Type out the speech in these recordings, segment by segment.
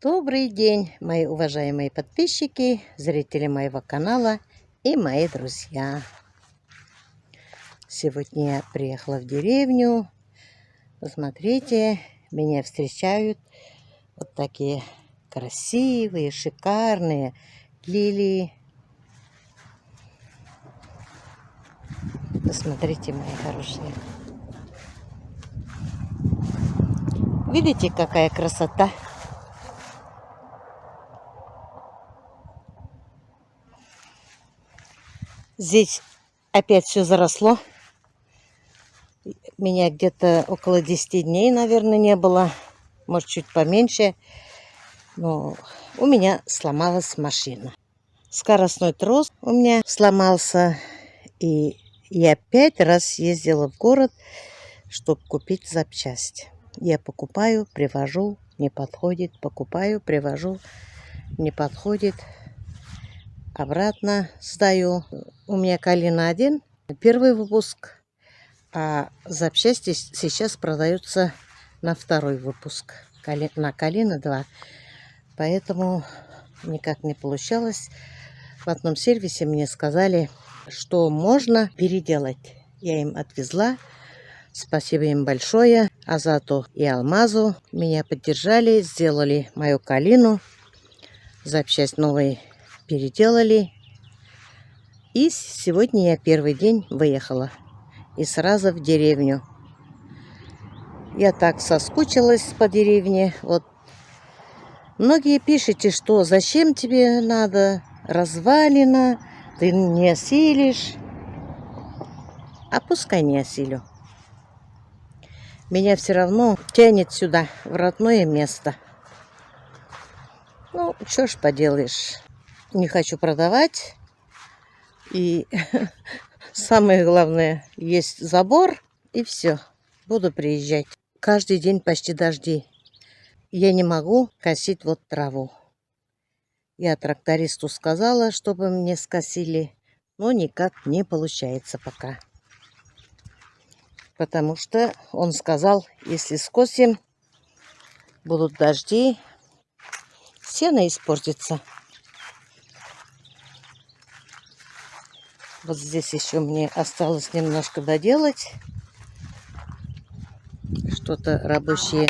Добрый день, мои уважаемые подписчики, зрители моего канала и мои друзья. Сегодня я приехала в деревню. Посмотрите, меня встречают вот такие красивые, шикарные лилии. Посмотрите, мои хорошие. Видите, какая красота? Здесь опять все заросло. Меня где-то около 10 дней, наверное, не было. Может, чуть поменьше. Но у меня сломалась машина. Скоростной трос у меня сломался. И я 5 раз ездила в город, чтобы купить запчасть. Я покупаю, привожу, не подходит. Покупаю, привожу, не подходит. Обратно сдаю. У меня Калина 1, первый выпуск. А запчасти сейчас продаются на второй выпуск. На Калина 2. Поэтому никак не получалось. В одном сервисе мне сказали, что можно переделать. Я им отвезла. Спасибо им большое. Азату и Алмазу меня поддержали. Сделали мою Калину. Запчасть новой переделали. И сегодня я первый день выехала. И сразу в деревню. Я так соскучилась по деревне. Вот многие пишете, что зачем тебе надо, развалина, ты не осилишь. А пускай не осилю. Меня все равно тянет сюда, в родное место. Ну, что ж поделаешь. Не хочу продавать. И самое главное, есть забор, и все. Буду приезжать. Каждый день почти дожди. Я не могу косить вот траву. Я трактористу сказала, чтобы мне скосили, но никак не получается пока. Потому что он сказал, если скосим, будут дожди, сено испортится. Вот здесь еще мне осталось немножко доделать. Что-то рабочие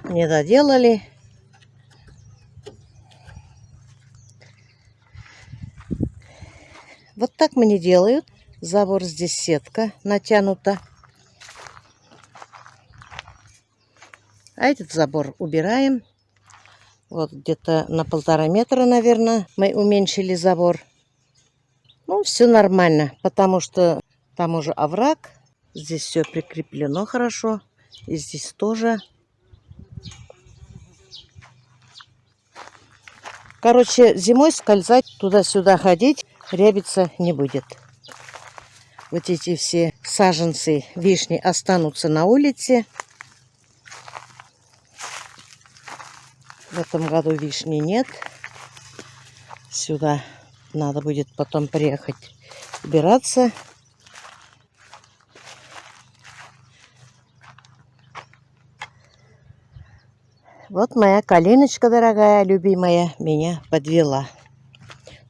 не доделали. Вот так мне делают. Забор здесь сетка натянута. А этот забор убираем. Вот где-то на 1,5 метра, наверное, мы уменьшили забор. Ну, все нормально, потому что там уже овраг. Здесь все прикреплено хорошо. И здесь тоже. Короче, зимой скользать, туда-сюда ходить, рябиться не будет. Вот эти все саженцы вишни останутся на улице. В этом году вишни нет. Сюда надо будет потом приехать убираться. Вот моя калиночка дорогая, любимая, меня подвела.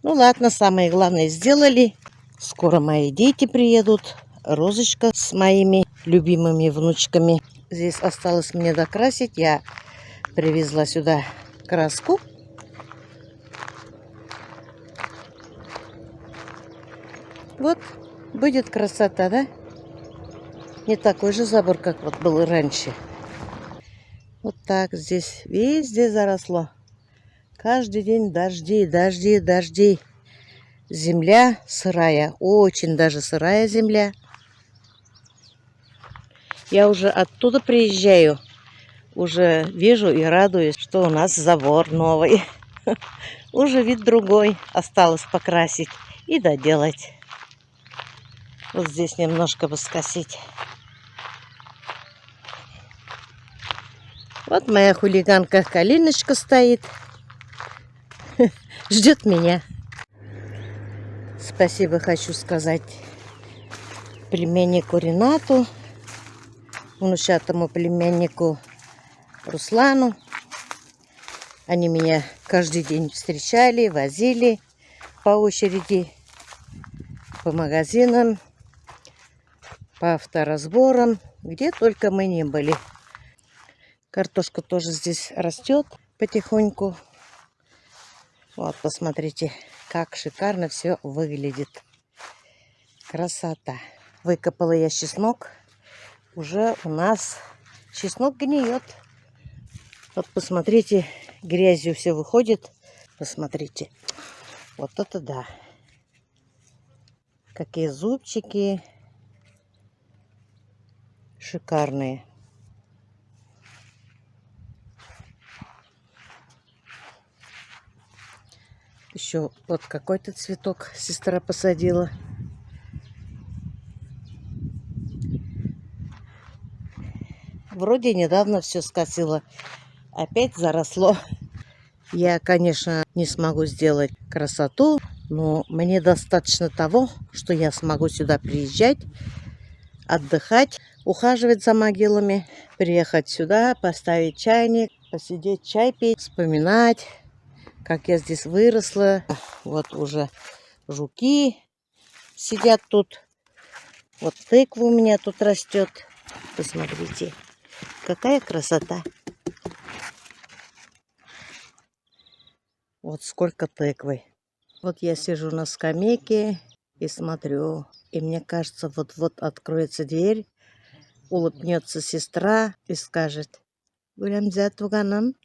Ну ладно, самое главное сделали. Скоро мои дети приедут. Розочка с моими любимыми внучками. Здесь осталось мне докрасить. Я привезла сюда краску. Вот будет красота, да? Не такой же забор, как вот был раньше. Вот так здесь везде заросло. Каждый день дожди, дожди, дожди. Земля сырая, очень даже сырая земля. Я уже оттуда приезжаю, уже вижу и радуюсь, что у нас забор новый. Уже вид другой, осталось покрасить и доделать. Вот здесь немножко бы скосить. Вот моя хулиганка Калиночка стоит, ждет меня. Спасибо хочу сказать племяннику Ренату, внучатому племяннику Руслану. Они меня каждый день встречали, возили по очереди, по магазинам, по авторазборам, где только мы не были. Картошка тоже здесь растет потихоньку. Вот, посмотрите, как шикарно все выглядит. Красота. Выкопала я чеснок. Уже у нас чеснок гниет. Вот посмотрите, грязью все выходит. Посмотрите. Вот это да. Какие зубчики. Шикарные. Еще вот какой-то цветок сестра посадила. Вроде недавно все скосила. Опять заросло. Я, конечно, не смогу сделать красоту, но мне достаточно того, что я смогу сюда приезжать, отдыхать, ухаживать за могилами, приехать сюда, поставить чайник, посидеть, чай пить, вспоминать, как я здесь выросла. Вот уже жуки сидят тут. Вот тыква у меня тут растет. Посмотрите, какая красота. Вот сколько тыквы. Вот я сижу на скамейке и смотрю. И мне кажется, вот-вот откроется дверь, улыбнется сестра и скажет: «Гулямзя туганым,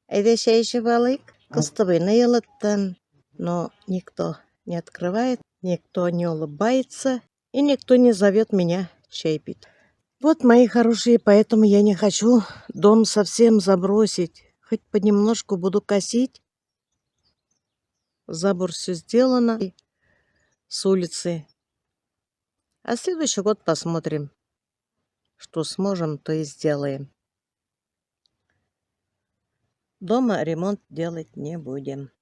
эвешейши балык, кустовыны елыттын». Но никто не открывает, никто не улыбается и никто не зовет меня чай пить. Вот, мои хорошие, поэтому я не хочу дом совсем забросить. Хоть понемножку буду косить. Забор все сделано с улицы. А следующий год посмотрим, что сможем, то и сделаем. Дома ремонт делать не будем.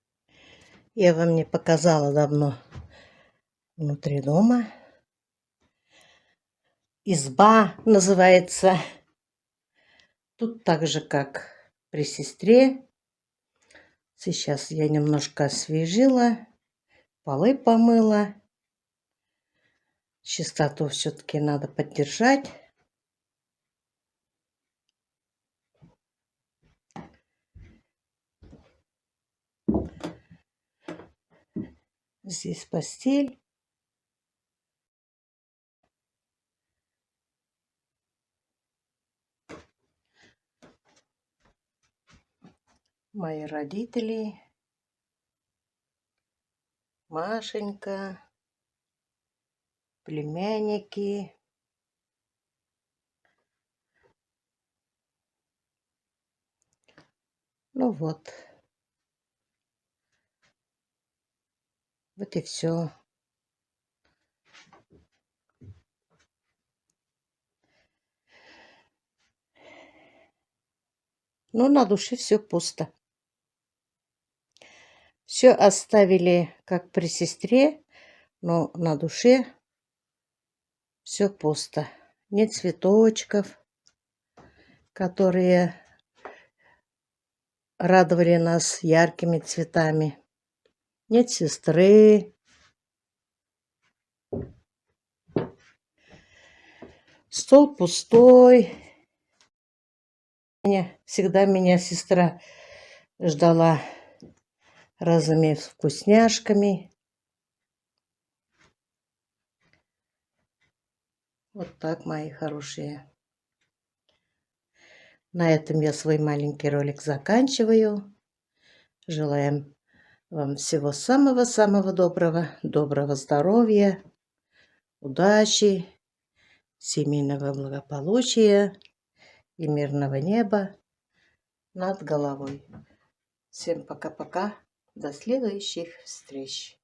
Я вам не показала давно внутри дома. Изба называется. Тут так же, как при сестре. Сейчас я немножко освежила, полы помыла. Чистоту все-таки надо поддержать. Здесь постель. Мои родители. Машенька. Племянники. Ну вот. Вот и все. Но на душе все пусто. Все оставили как при сестре, но на душе все пусто. Нет цветочков, которые радовали нас яркими цветами. Нет сестры. Стол пустой. Всегда меня сестра ждала разными вкусняшками. Вот так, мои хорошие. На этом я свой маленький ролик заканчиваю. Желаем вам всего самого-самого доброго, доброго здоровья, удачи, семейного благополучия и мирного неба над головой. Всем пока-пока. До следующих встреч.